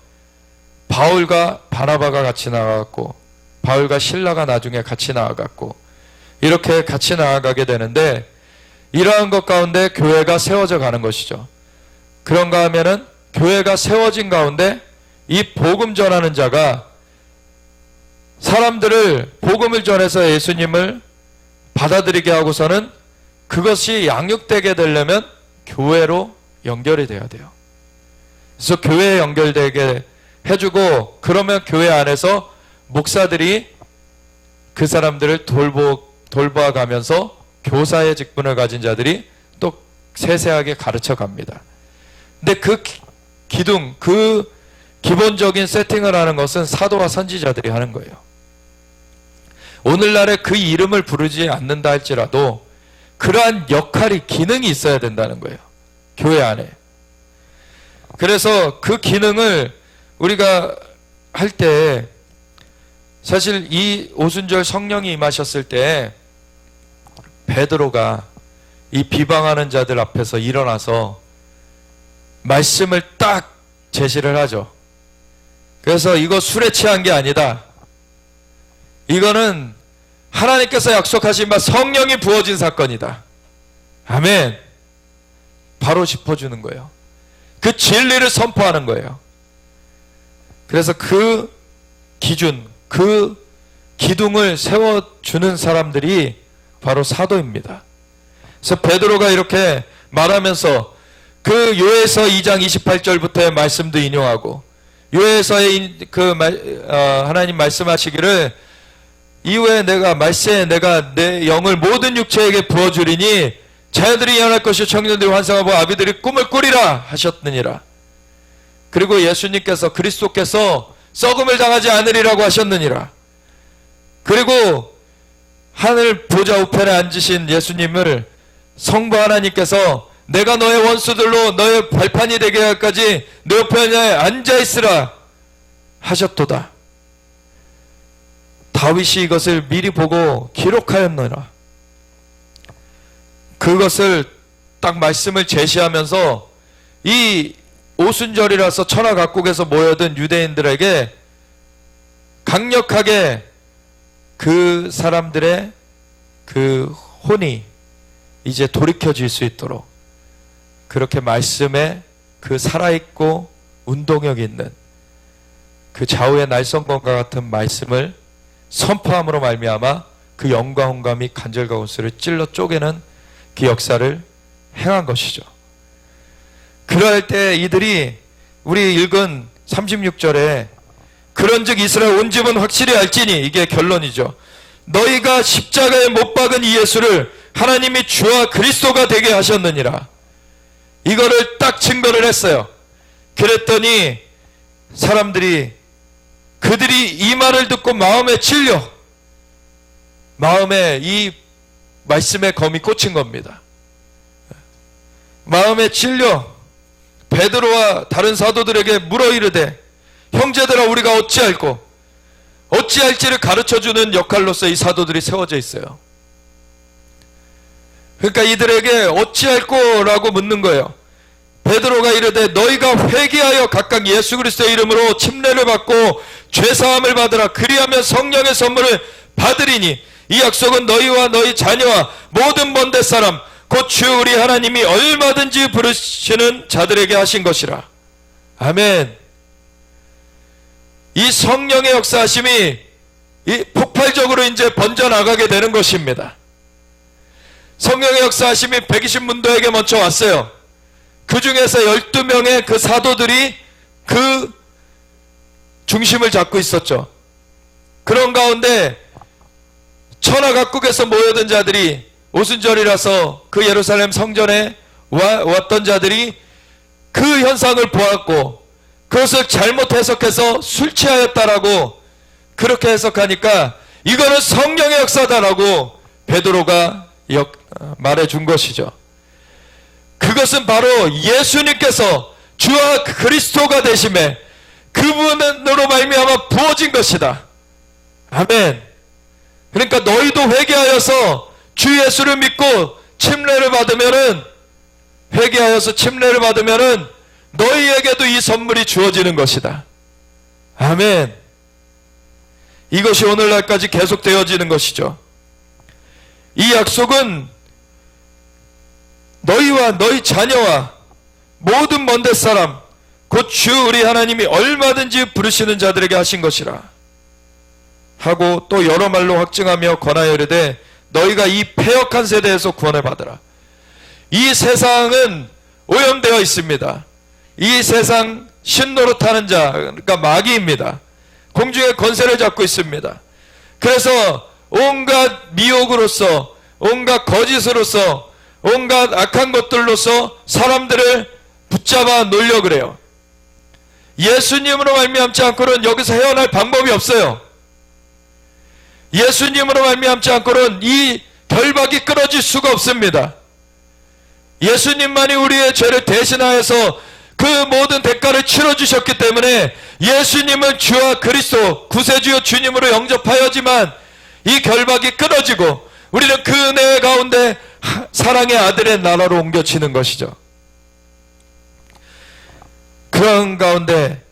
바울과 바나바가 같이 나아갔고 바울과 실라가 나중에 같이 나아갔고 이렇게 같이 나아가게 되는데 이러한 것 가운데 교회가 세워져 가는 것이죠. 그런가 하면은 교회가 세워진 가운데 이 복음 전하는 자가 사람들을 복음을 전해서 예수님을 받아들이게 하고서는 그것이 양육되게 되려면 교회로 연결이 돼야 돼요. 그래서 교회에 연결되게 해주고 그러면 교회 안에서 목사들이 그 사람들을 돌보아 가면서 교사의 직분을 가진 자들이 또 세세하게 가르쳐 갑니다. 근데 그 기둥, 그 기본적인 세팅을 하는 것은 사도와 선지자들이 하는 거예요. 오늘날에 그 이름을 부르지 않는다 할지라도 그러한 역할이, 기능이 있어야 된다는 거예요. 교회 안에. 그래서 그 기능을 우리가 할 때 사실 이 오순절 성령이 임하셨을 때 베드로가 이 비방하는 자들 앞에서 일어나서 말씀을 딱 제시를 하죠. 그래서 이거 술에 취한 게 아니다. 이거는 하나님께서 약속하신 바 성령이 부어진 사건이다. 아멘. 바로 짚어주는 거예요. 그 진리를 선포하는 거예요. 그래서 그 기준, 그 기둥을 세워주는 사람들이 바로 사도입니다. 그래서 베드로가 이렇게 말하면서 그 요에서 2장 28절부터의 말씀도 인용하고 요에서의 하나님 말씀하시기를 이후에 내가 말세에 내가 내 영을 모든 육체에게 부어주리니 자녀들이 예언할 것이요 청년들이 환상하고 아비들이 꿈을 꾸리라 하셨느니라. 그리고 예수님께서 그리스도께서 썩음을 당하지 않으리라고 하셨느니라. 그리고 하늘 보좌 우편에 앉으신 예수님을 성부 하나님께서 내가 너의 원수들로 너의 발판이 되게 할까지 내 우편에 앉아있으라 하셨도다. 다윗이 이것을 미리 보고 기록하였노라. 그것을 딱 말씀을 제시하면서 이 오순절이라서 천하 각국에서 모여든 유대인들에게 강력하게 그 사람들의 그 혼이 이제 돌이켜질 수 있도록 그렇게 말씀에 그 살아있고 운동력 있는 그 좌우의 날성검과 같은 말씀을 선포함으로 말미암아 그 영과 혼감이 간절과 온수를 찔러 쪼개는 그 역사를 행한 것이죠. 그럴 때 이들이 우리 읽은 36절에 그런즉 이스라엘 온 집은 확실히 알지니, 이게 결론이죠. 너희가 십자가에 못 박은 이 예수를 하나님이 주와 그리스도가 되게 하셨느니라. 이거를 딱 증거를 했어요. 그랬더니 사람들이, 그들이 이 말을 듣고 마음에 찔려, 마음에 이 말씀의 검이 꽂힌 겁니다. 마음에 찔려 베드로와 다른 사도들에게 물어 이르되, 형제들아 우리가 어찌할꼬? 어찌할지를 가르쳐주는 역할로서 이 사도들이 세워져 있어요. 그러니까 이들에게 어찌할꼬 라고 묻는 거예요. 베드로가 이르되 너희가 회개하여 각각 예수 그리스도의 이름으로 침례를 받고 죄사함을 받으라. 그리하면 성령의 선물을 받으리니 이 약속은 너희와 너희 자녀와 모든 먼 데 사람 곧 주 우리 하나님이 얼마든지 부르시는 자들에게 하신 것이라. 아멘. 이 성령의 역사하심이 이 폭발적으로 이제 번져나가게 되는 것입니다. 성령의 역사하심이 120문도에게 먼저 왔어요. 그 중에서 12명의 그 사도들이 그 중심을 잡고 있었죠. 그런 가운데 천하각국에서 모여든 자들이, 오순절이라서 그 예루살렘 성전에 왔던 자들이 그 현상을 보았고 그것을 잘못 해석해서 술 취하였다라고 그렇게 해석하니까 이거는 성령의 역사다라고 베드로가 말해준 것이죠. 그것은 바로 예수님께서 주와 그리스도가 되심에 그분으로 말미암아 부어진 것이다. 아멘. 그러니까 너희도 회개하여서 주 예수를 믿고 침례를 받으면은, 회개하여서 침례를 받으면은 너희에게도 이 선물이 주어지는 것이다. 아멘. 이것이 오늘날까지 계속되어지는 것이죠. 이 약속은 너희와 너희 자녀와 모든 먼 데 사람 곧 주 우리 하나님이 얼마든지 부르시는 자들에게 하신 것이라 하고 또 여러 말로 확증하며 권하여 이르되 너희가 이 패역한 세대에서 구원을 받으라. 이 세상은 오염되어 있습니다. 이 세상 신노릇하는 자, 그러니까 마귀입니다. 공중의 권세를 잡고 있습니다. 그래서 온갖 미혹으로서, 온갖 거짓으로서, 온갖 악한 것들로서 사람들을 붙잡아 놓으려고 그래요. 예수님으로 말미암지 않고는 여기서 헤어날 방법이 없어요. 예수님으로 말미암지 않고는 이 결박이 끊어질 수가 없습니다. 예수님만이 우리의 죄를 대신하여서 그 모든 대가를 치러주셨기 때문에 예수님은 주와 그리스도 구세주여 주님으로 영접하여지만 이 결박이 끊어지고 우리는 그 은혜 가운데 사랑의 아들의 나라로 옮겨지는 것이죠. 그런 가운데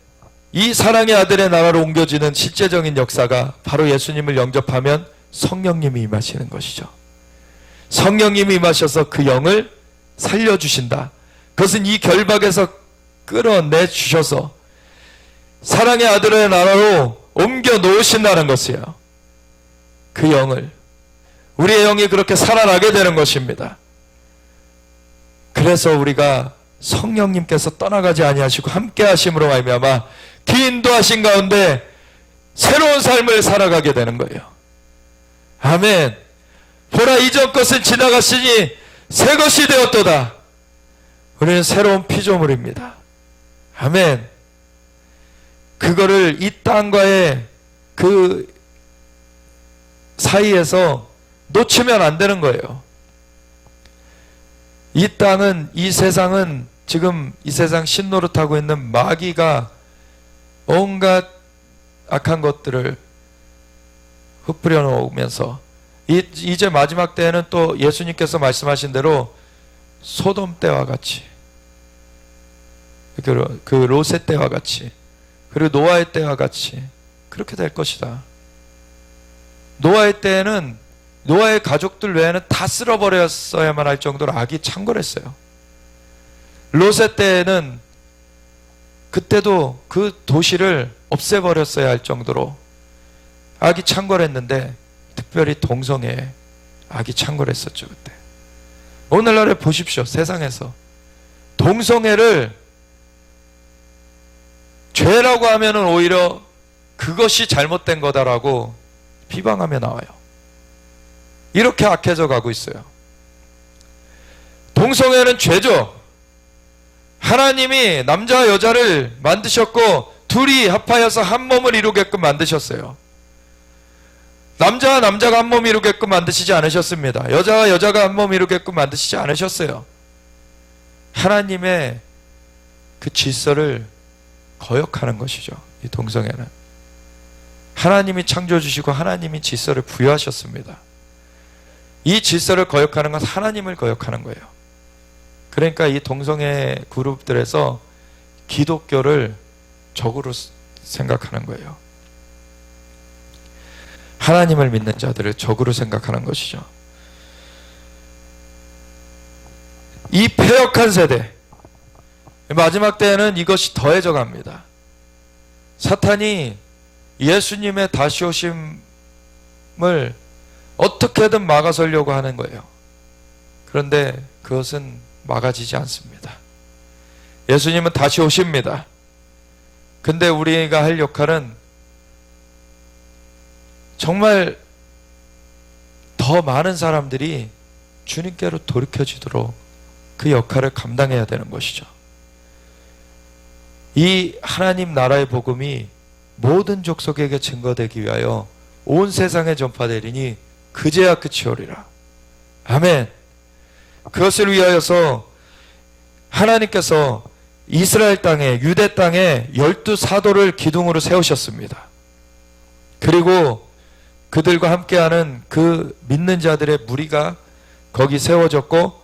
이 사랑의 아들의 나라로 옮겨지는 실제적인 역사가 바로 예수님을 영접하면 성령님이 임하시는 것이죠. 성령님이 임하셔서 그 영을 살려주신다. 그것은 이 결박에서 끌어내 주셔서 사랑의 아들의 나라로 옮겨 놓으신다는 것이에요. 그 영을, 우리의 영이 그렇게 살아나게 되는 것입니다. 그래서 우리가 성령님께서 떠나가지 아니하시고 함께 하심으로 말미암아 기인도하신 가운데 새로운 삶을 살아가게 되는 거예요. 아멘. 보라 이전 것은 지나갔으니 새 것이 되었도다. 우리는 새로운 피조물입니다. 아멘. 그거를 이 땅과의 그 사이에서 놓치면 안 되는 거예요. 이 땅은, 이 세상은 지금 이 세상 신노릇하고 있는 마귀가 온갖 악한 것들을 흩뿌려 놓으면서 이제 마지막 때에는 또 예수님께서 말씀하신 대로 소돔 때와 같이, 그 롯의 때와 같이, 그리고 노아의 때와 같이 그렇게 될 것이다. 노아의 때에는 노아의 가족들 외에는 다 쓸어버렸어야만 할 정도로 악이 창궐했어요. 롯의 때에는 그때도 그 도시를 없애버렸어야 할 정도로 악이 창궐했는데 특별히 동성애 악이 창궐했었죠. 그때. 오늘날에 보십시오. 세상에서 동성애를 죄라고 하면은 오히려 그것이 잘못된 거다라고 비방하며 나와요. 이렇게 악해져 가고 있어요. 동성애는 죄죠. 하나님이 남자와 여자를 만드셨고 둘이 합하여서 한 몸을 이루게끔 만드셨어요. 남자와 남자가 한 몸 이루게끔 만드시지 않으셨습니다. 여자와 여자가 한 몸 이루게끔 만드시지 않으셨어요. 하나님의 그 질서를 거역하는 것이죠. 이 동성애는. 하나님이 창조해 주시고 하나님이 질서를 부여하셨습니다. 이 질서를 거역하는 건 하나님을 거역하는 거예요. 그러니까 이 동성애 그룹들에서 기독교를 적으로 생각하는 거예요. 하나님을 믿는 자들을 적으로 생각하는 것이죠. 이 패역한 세대, 마지막 때에는 이것이 더해져 갑니다. 사탄이 예수님의 다시 오심을 어떻게든 막아서려고 하는 거예요. 그런데 그것은 막아지지 않습니다. 예수님은 다시 오십니다. 근데 우리가 할 역할은 정말 더 많은 사람들이 주님께로 돌이켜지도록 그 역할을 감당해야 되는 것이죠. 이 하나님 나라의 복음이 모든 족속에게 증거되기 위하여 온 세상에 전파되리니 그제야 끝이 오리라. 아멘. 그것을 위하여서 하나님께서 이스라엘 땅에, 유대 땅에 12사도를 기둥으로 세우셨습니다. 그리고 그들과 함께하는 그 믿는 자들의 무리가 거기 세워졌고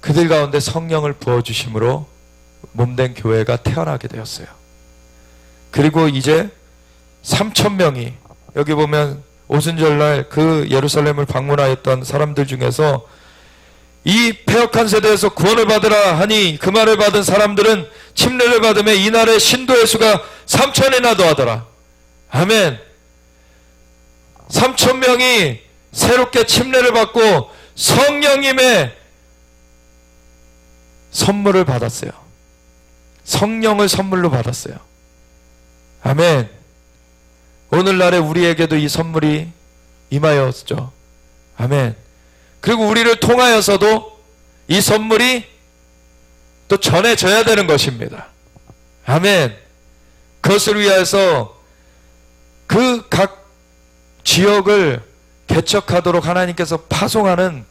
그들 가운데 성령을 부어주심으로 몸된 교회가 태어나게 되었어요. 그리고 이제 3,000명이 여기 보면 오순절날 그 예루살렘을 방문하였던 사람들 중에서 이 패역한 세대에서 구원을 받으라 하니 그 말을 받은 사람들은 침례를 받으며 이날의 신도의 수가 3,000이나 더하더라. 아멘. 3,000명이 새롭게 침례를 받고 성령님의 선물을 받았어요. 성령을 선물로 받았어요. 아멘. 오늘날에 우리에게도 이 선물이 임하였죠. 아멘. 그리고 우리를 통하여서도 이 선물이 또 전해져야 되는 것입니다. 아멘. 그것을 위해서 그 각 지역을 개척하도록 하나님께서 파송하는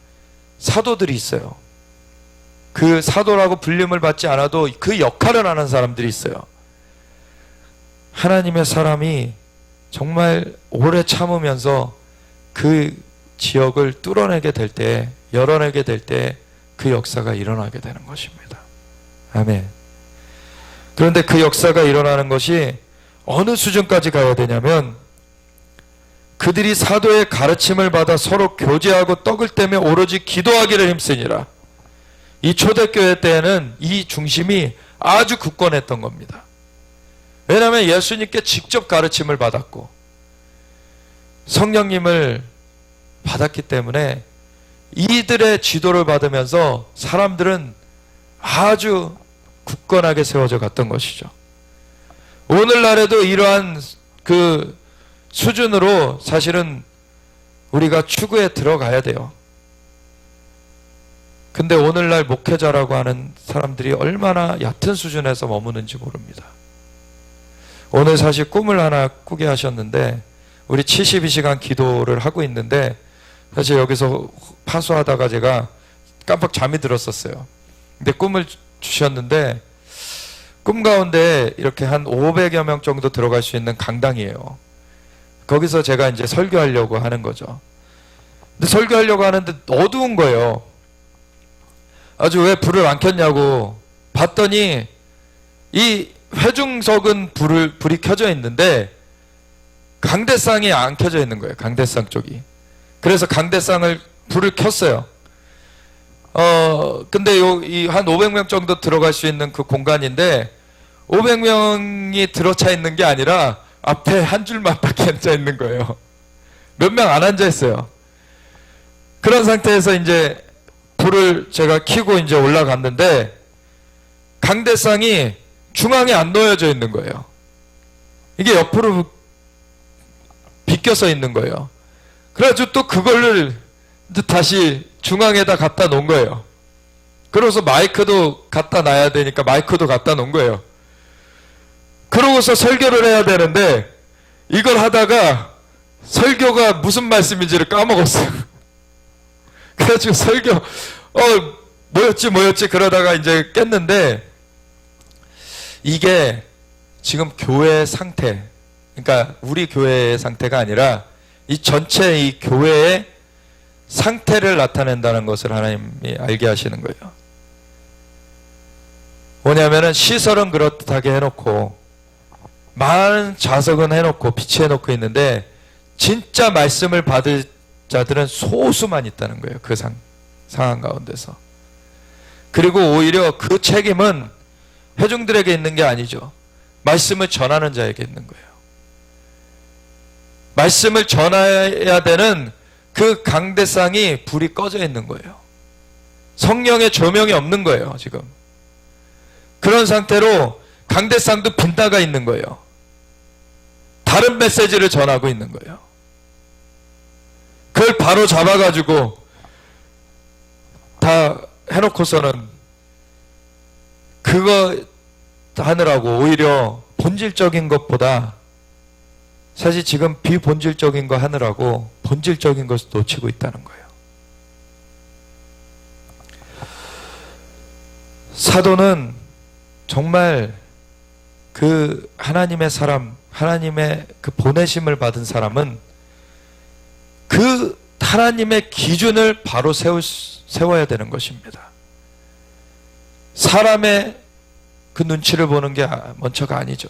사도들이 있어요. 그 사도라고 불림을 받지 않아도 그 역할을 하는 사람들이 있어요. 하나님의 사람이 정말 오래 참으면서 그 지역을 뚫어내게 될 때, 열어내게 될 때 그 역사가 일어나게 되는 것입니다. 아멘. 그런데 그 역사가 일어나는 것이 어느 수준까지 가야 되냐면 그들이 사도의 가르침을 받아 서로 교제하고 떡을 떼며 오로지 기도하기를 힘쓰니라. 이 초대교회 때에는 이 중심이 아주 굳건했던 겁니다. 왜냐하면 예수님께 직접 가르침을 받았고 성령님을 받았기 때문에 이들의 지도를 받으면서 사람들은 아주 굳건하게 세워져 갔던 것이죠. 오늘날에도 이러한 그 수준으로 사실은 우리가 추구에 들어가야 돼요. 근데 오늘날 목회자라고 하는 사람들이 얼마나 얕은 수준에서 머무는지 모릅니다. 오늘 사실 꿈을 하나 꾸게 하셨는데 우리 72시간 기도를 하고 있는데 사실 여기서 파수하다가 제가 깜빡 잠이 들었었어요. 근데 꿈을 주셨는데 꿈 가운데 이렇게 한 500여 명 정도 들어갈 수 있는 강당이에요. 거기서 제가 이제 설교하려고 하는 거죠. 근데 설교하려고 하는데 어두운 거예요. 아주 왜 불을 안 켰냐고 봤더니 이 회중석은 불이 켜져 있는데 강대상이 안 켜져 있는 거예요. 강대상 쪽이. 그래서 강대상을 불을 켰어요. 근데 이 한 500명 정도 들어갈 수 있는 그 공간인데 500명이 들어차 있는 게 아니라 앞에 한 줄만 밖에 앉아 있는 거예요. 몇 명 안 앉아 있어요. 그런 상태에서 이제 불을 제가 켜고 이제 올라갔는데 강대상이 중앙에 안 놓여져 있는 거예요. 이게 옆으로 비껴서 있는 거예요. 그래가지고 또 그거를 다시 중앙에다 갖다 놓은 거예요. 그러고서 마이크도 갖다 놔야 되니까 마이크도 갖다 놓은 거예요. 그러고서 설교를 해야 되는데 이걸 하다가 설교가 무슨 말씀인지를 까먹었어요. 그래가지고 설교 뭐였지 그러다가 이제 깼는데, 이게 지금 교회의 상태, 그러니까 우리 교회의 상태가 아니라 이 전체 이 교회의 상태를 나타낸다는 것을 하나님이 알게 하시는 거예요. 뭐냐면은 시설은 그렇다게 해놓고 많은 좌석은 해놓고 비치해놓고 있는데 진짜 말씀을 받을 자들은 소수만 있다는 거예요. 그 상황 가운데서. 그리고 오히려 그 책임은 회중들에게 있는 게 아니죠. 말씀을 전하는 자에게 있는 거예요. 말씀을 전해야 되는 그 강대상이 불이 꺼져 있는 거예요. 성령의 조명이 없는 거예요, 지금. 그런 상태로 강대상도 빈나가 있는 거예요. 다른 메시지를 전하고 있는 거예요. 그걸 바로 잡아가지고 다 해놓고서는 그거 하느라고 오히려 본질적인 것보다 사실 지금 비본질적인 거 하느라고 본질적인 것을 놓치고 있다는 거예요. 사도는 정말 그 하나님의 사람, 하나님의 그 보내심을 받은 사람은 그 하나님의 기준을 바로 세워야 되는 것입니다. 사람의 그 눈치를 보는 게 먼저가 아니죠.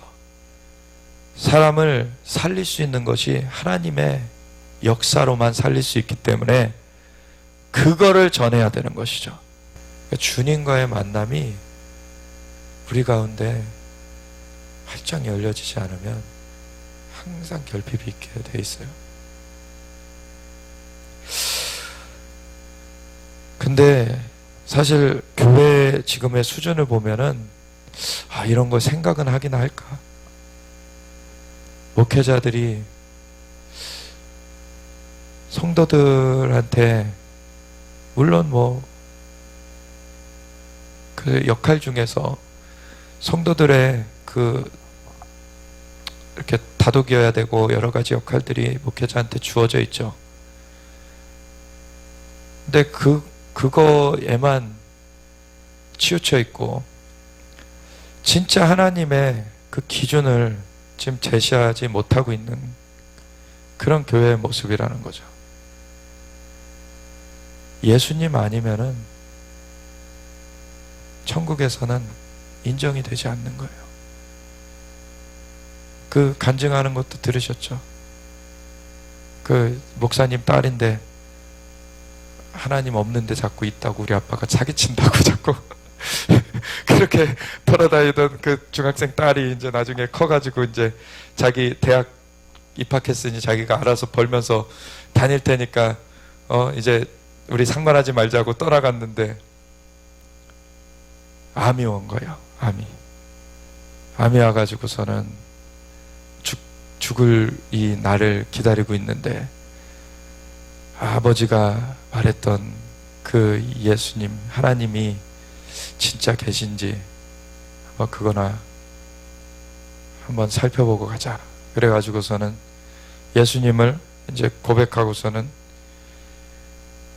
사람을 살릴 수 있는 것이 하나님의 역사로만 살릴 수 있기 때문에 그거를 전해야 되는 것이죠. 그러니까 주님과의 만남이 우리 가운데 활짝 열려지지 않으면 항상 결핍이 있게 돼 있어요. 근데 사실 교회 지금의 수준을 보면은 이런 거 생각은 하긴 할까? 목회자들이 성도들한테 물론 그 역할 중에서 성도들의 그 이렇게 다독여야 되고 여러 가지 역할들이 목회자한테 주어져 있죠. 근데 그거에만 치우쳐 있고 진짜 하나님의 그 기준을 지금 제시하지 못하고 있는 그런 교회의 모습이라는 거죠. 예수님 아니면은 천국에서는 인정이 되지 않는 거예요. 그 간증하는 것도 들으셨죠? 그 목사님 딸인데 하나님 없는데 자꾸 있다고 우리 아빠가 사기친다고 자꾸 그렇게 돌아다니던 그 중학생 딸이 이제 나중에 커가지고 이제 자기 대학 입학했으니 자기가 알아서 벌면서 다닐 테니까 이제 우리 상관하지 말자고 떠나갔는데 암이 온 거예요. 암이 와가지고서는 죽을 이 날을 기다리고 있는데 아버지가 말했던 그 예수님, 하나님이 진짜 계신지 그거나 한번 살펴보고 가자. 그래가지고서는 예수님을 이제 고백하고서는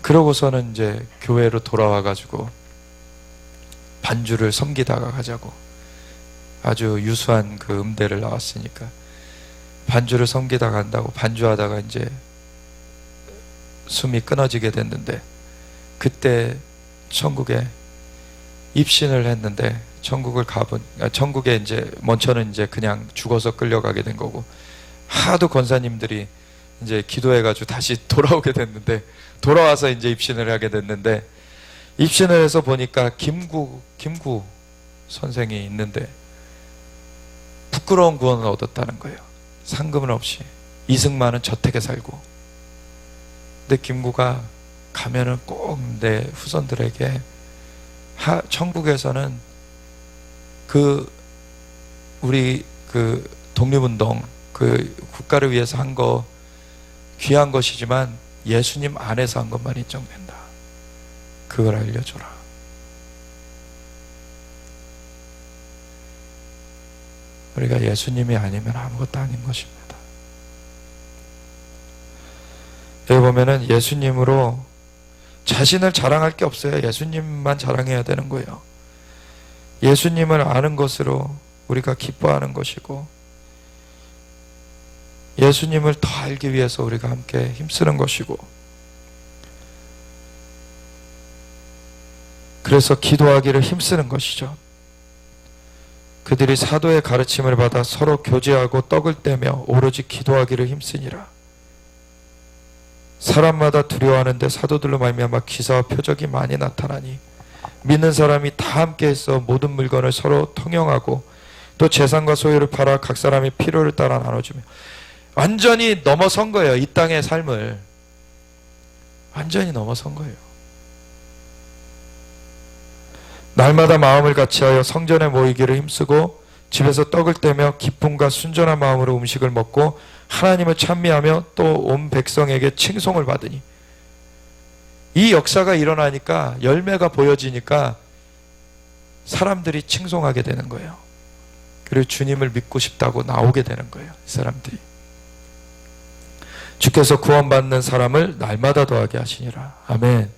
그러고서는 이제 교회로 돌아와가지고 반주를 섬기다가 가자고. 아주 유수한 그 음대를 나왔으니까 반주를 섬기다 간다고 반주하다가 이제 숨이 끊어지게 됐는데 그때 천국에 입신을 했는데 천국에 이제 먼저는 이제 그냥 죽어서 끌려가게 된 거고 하도 권사님들이 이제 기도해가지고 다시 돌아오게 됐는데 돌아와서 이제 입신을 하게 됐는데 입신을 해서 보니까 김구 선생이 있는데 부끄러운 구원을 얻었다는 거예요. 상금은 없이 이승만은 저택에 살고 근데 김구가 가면은 꼭 내 후손들에게 천국에서는 우리 독립운동 국가를 위해서 한 거 귀한 것이지만 예수님 안에서 한 것만 인정된다. 그걸 알려줘라. 우리가 예수님이 아니면 아무것도 아닌 것입니다. 여기 보면은 예수님으로 자신을 자랑할 게 없어요. 예수님만 자랑해야 되는 거예요. 예수님을 아는 것으로 우리가 기뻐하는 것이고, 예수님을 더 알기 위해서 우리가 함께 힘쓰는 것이고, 그래서 기도하기를 힘쓰는 것이죠. 그들이 사도의 가르침을 받아 서로 교제하고 떡을 떼며 오로지 기도하기를 힘쓰니라. 사람마다 두려워하는데 사도들로 말미암아 기사와 표적이 많이 나타나니 믿는 사람이 다 함께해서 모든 물건을 서로 통용하고 또 재산과 소유를 팔아 각 사람이 필요를 따라 나눠주며, 완전히 넘어선 거예요. 이 땅의 삶을 완전히 넘어선 거예요. 날마다 마음을 같이하여 성전에 모이기를 힘쓰고 집에서 떡을 떼며 기쁨과 순전한 마음으로 음식을 먹고 하나님을 찬미하며 또 온 백성에게 칭송을 받으니, 이 역사가 일어나니까, 열매가 보여지니까 사람들이 칭송하게 되는 거예요. 그리고 주님을 믿고 싶다고 나오게 되는 거예요. 이 사람들이. 주께서 구원받는 사람을 날마다 더하게 하시니라. 아멘.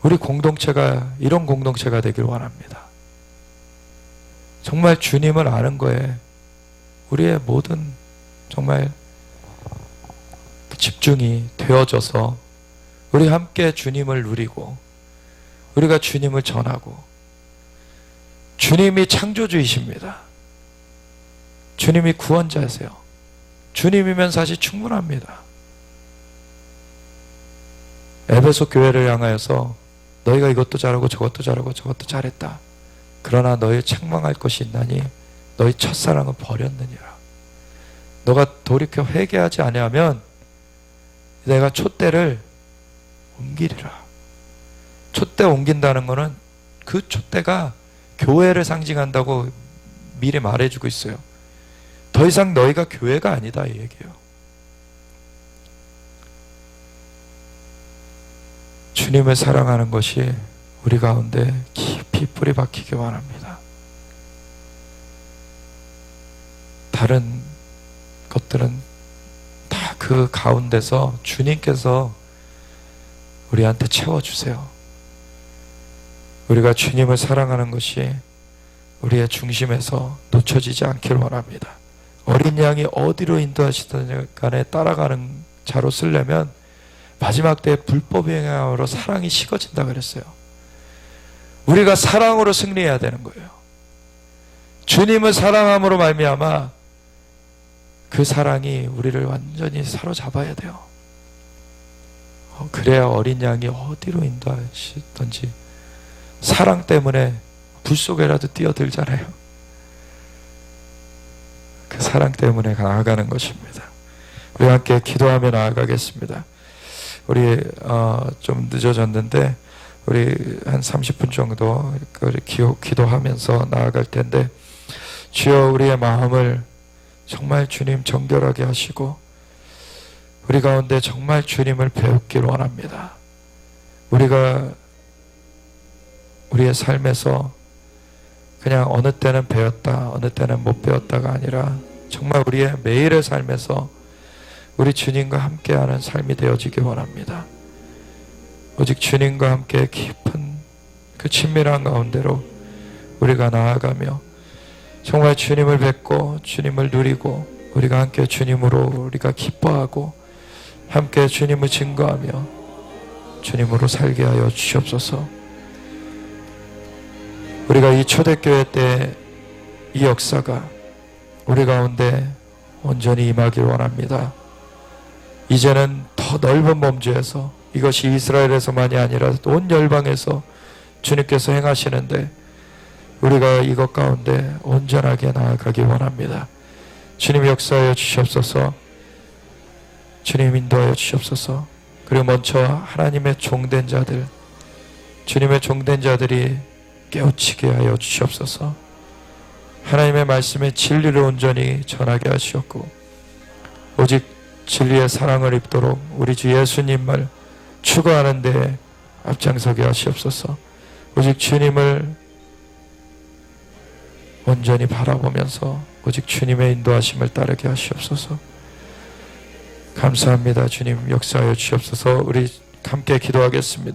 우리 공동체가 이런 공동체가 되길 원합니다. 정말 주님을 아는 거에 우리의 모든 정말 집중이 되어져서 우리 함께 주님을 누리고, 우리가 주님을 전하고, 주님이 창조주이십니다. 주님이 구원자세요. 주님이면 사실 충분합니다. 에베소 교회를 향하여서 너희가 이것도 잘하고 저것도 잘하고 저것도 잘했다. 그러나 너희 책망할 것이 있나니 너희 첫사랑은 버렸느니라. 너가 돌이켜 회개하지 아니하면 내가 촛대를 옮기리라. 촛대 옮긴다는 것은 그 촛대가 교회를 상징한다고 미리 말해주고 있어요. 더 이상 너희가 교회가 아니다, 이 얘기예요. 주님을 사랑하는 것이 우리 가운데 깊이 뿌리 박히기 원합니다. 다른 것들은 다 그 가운데서 주님께서 우리한테 채워주세요. 우리가 주님을 사랑하는 것이 우리의 중심에서 놓쳐지지 않기를 원합니다. 어린 양이 어디로 인도하시든 간에 따라가는 자로 쓰려면 마지막 때에 불법의 행함으로 사랑이 식어진다 그랬어요. 우리가 사랑으로 승리해야 되는 거예요. 주님을 사랑함으로 말미암아 그 사랑이 우리를 완전히 사로잡아야 돼요. 그래야 어린 양이 어디로 인도하시든지 사랑 때문에 불 속에라도 뛰어들잖아요. 그 사랑 때문에 나아가는 것입니다. 우리 함께 기도하며 나아가겠습니다. 우리 좀 늦어졌는데 우리 한 30분 정도 기도하면서 나아갈 텐데, 주여 우리의 마음을 정말 주님 정결하게 하시고 우리 가운데 정말 주님을 배우길 원합니다. 우리가 우리의 삶에서 그냥 어느 때는 배웠다, 어느 때는 못 배웠다가 아니라 정말 우리의 매일의 삶에서 우리 주님과 함께하는 삶이 되어지길 원합니다. 오직 주님과 함께 깊은 그 친밀한 가운데로 우리가 나아가며 정말 주님을 뵙고 주님을 누리고 우리가 함께 주님으로 우리가 기뻐하고 함께 주님을 증거하며 주님으로 살게 하여 주시옵소서. 우리가 이 초대교회 때 이 역사가 우리 가운데 온전히 임하길 원합니다. 이제는 더 넓은 범주에서, 이것이 이스라엘에서만이 아니라 온 열방에서 주님께서 행하시는데 우리가 이것 가운데 온전하게 나아가기 원합니다. 주님 역사하여 주시옵소서. 주님 인도하여 주시옵소서. 그리고 먼저 하나님의 종된 자들, 주님의 종된 자들이 깨우치게 하여 주시옵소서. 하나님의 말씀의 진리를 온전히 전하게 하시옵고 오직 진리의 사랑을 입도록 우리 주 예수님을 추구하는 데 앞장서게 하시옵소서. 오직 주님을 온전히 바라보면서 오직 주님의 인도하심을 따르게 하시옵소서. 감사합니다. 주님 역사하여 주시옵소서. 우리 함께 기도하겠습니다.